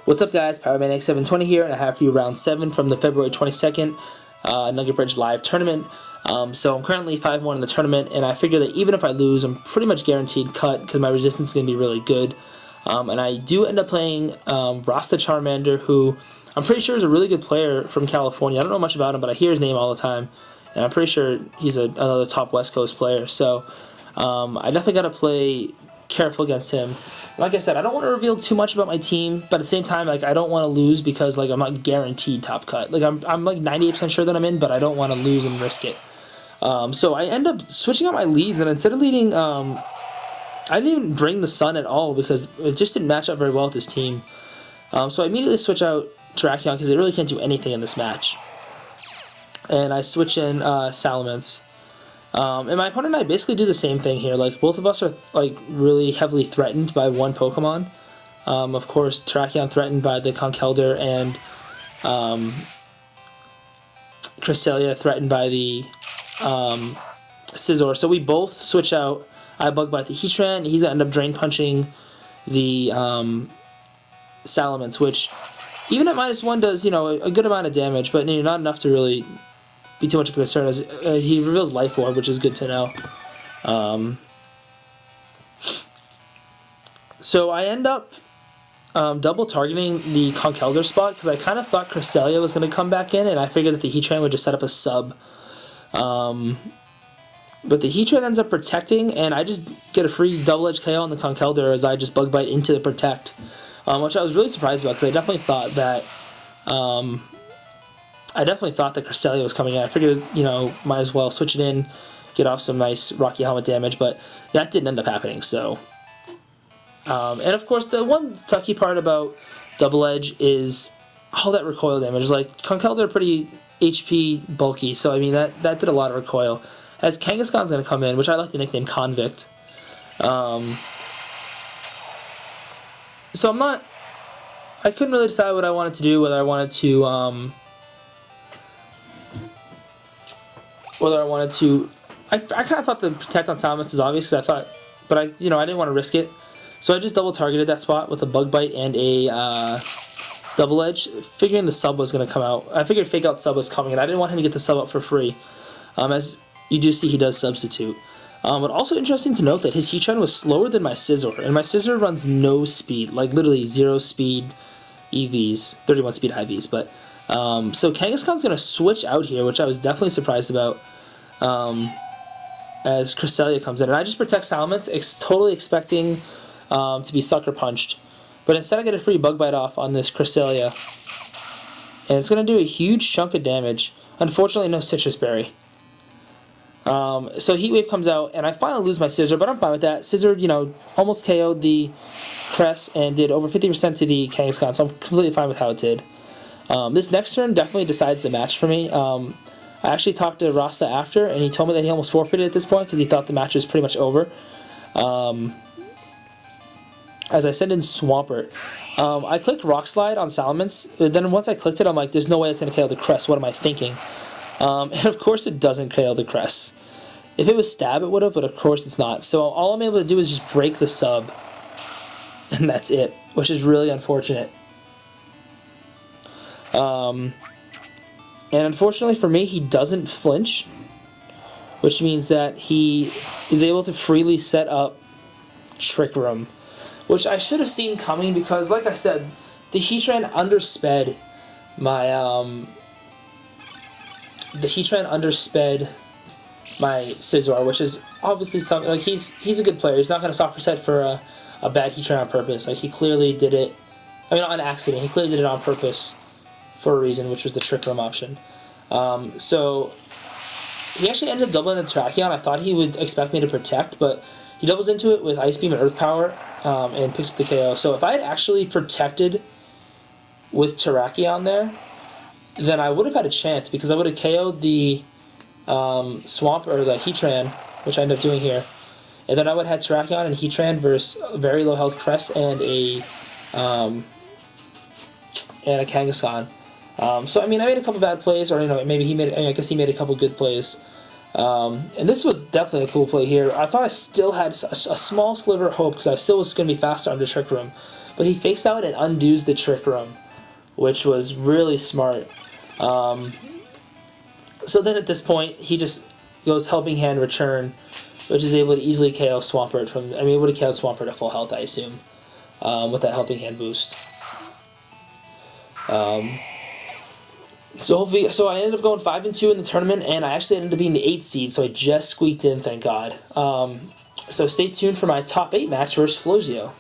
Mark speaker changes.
Speaker 1: What's up, guys? PowerManiac720 here, and I have for you round 7 from the February 22nd Nugget Bridge Live tournament. So I'm currently 5-1 in the tournament, and I figure that even if I lose, I'm pretty much guaranteed cut because my resistance is going to be really good. And I do end up playing RastaCharmander, who I'm pretty sure is a really good player from California. I don't know much about him, but I hear his name all the time, and I'm pretty sure he's another top West Coast player. So I definitely got to play careful against him. Like I said, I don't want to reveal too much about my team, but at the same time, like, I don't want to lose because, like, I'm not guaranteed top cut. Like, I'm like 98% sure that I'm in, but I don't want to lose and risk it. So I end up switching out my leads, and instead of leading, I didn't even bring the Sun at all because it just didn't match up very well with this team. So I immediately switch out Terrakion because they really can't do anything in this match. And I switch in Salamence. And my opponent and I basically do the same thing here. Like, both of us are, like, really heavily threatened by one Pokemon. Of course, Terrakion threatened by the Conkeldurr, and Cresselia threatened by the Scizor. So we both switch out. I Bug Bite the Heatran, and he's going to end up Drain Punching the Salamence, which, even at -1, does, you know, a good amount of damage, but not enough to really be too much of a concern, as he reveals Life Orb, which is good to know. So I end up double targeting the Conkeldurr spot because I kind of thought Cresselia was going to come back in, and I figured that the Heatran would just set up a sub. But the Heatran ends up protecting, and I just get a free double-edged KO on the Conkeldurr as I just Bug Bite into the Protect, which I was really surprised about because I definitely thought that Cresselia was coming in. I figured, you know, might as well switch it in, get off some nice Rocky Helmet damage, but that didn't end up happening, so. And of course, the one sucky part about Double Edge is all that recoil damage. Like, Conkeldurr are pretty HP bulky, so I mean, that did a lot of recoil. As Kangaskhan's going to come in, which I like to nickname Convict. So I couldn't really decide what I wanted to do, whether I wanted to, I kind of thought the Protect on Salamence was obvious, but I didn't want to risk it. So I just double targeted that spot with a Bug Bite and a Double Edge, figuring the sub was going to come out. I figured Fake Out sub was coming, and I didn't want him to get the sub up for free. As you do see, he does substitute. But also interesting to note that his Heatran was slower than my Scizor, and my Scizor runs no speed, like literally 0 speed EVs, 31 speed IVs. But so Kangaskhan's going to switch out here, which I was definitely surprised about. As Cresselia comes in, and I just protect Salamence, totally expecting to be Sucker Punched, but instead I get a free Bug Bite off on this Cresselia, and it's going to do a huge chunk of damage. Unfortunately, no Citrus Berry. So Heat Wave comes out, and I finally lose my Scizor, but I'm fine with that. Scizor, you know, almost KO'd the Cress and did over 50% to the Kangaskhan, so I'm completely fine with how it did. This next turn definitely decides the match for me. I actually talked to Rasta after, and he told me that he almost forfeited at this point because he thought the match was pretty much over. As I send in Swampert. I clicked Rock Slide on Salamence, but then once I clicked it, I'm like, there's no way it's going to KO the Crest. What am I thinking? And of course it doesn't KO the Crest. If it was Stab, it would have, but of course it's not. So all I'm able to do is just break the sub, and that's it, which is really unfortunate. And unfortunately for me, he doesn't flinch, which means that he is able to freely set up Trick Room, which I should have seen coming because, like I said, the Heatran undersped my Scizor, which is obviously something, like, he's a good player. He's not going to soft reset for a bad Heatran on purpose. Like, he clearly did it, I mean, on accident. He clearly did it on purpose for a reason, which was the Trick Room option. So he actually ended up doubling the Terrakion. I thought he would expect me to protect, but he doubles into it with Ice Beam and Earth Power, and picks up the KO. So if I had actually protected with Terrakion there, then I would have had a chance, because I would have KO'd the Swamp, or the Heatran, which I ended up doing here, and then I would have had Terrakion and Heatran versus very low health Crest and a Kangaskhan. So I mean, I made a couple bad plays, or maybe he made. I guess he made a couple good plays. And this was definitely a cool play here. I thought I still had a small sliver of hope because I still was going to be faster under Trick Room. but he fakes out and undoes the Trick Room, which was really smart. So then at this point, he just goes Helping Hand Return, which is able to easily KO Swampert able to KO Swampert at full health, I assume, with that Helping Hand boost. So I ended up going 5-2 in the tournament, and I actually ended up being the 8th seed, so I just squeaked in, thank God. So stay tuned for my top 8 match versus Flozio.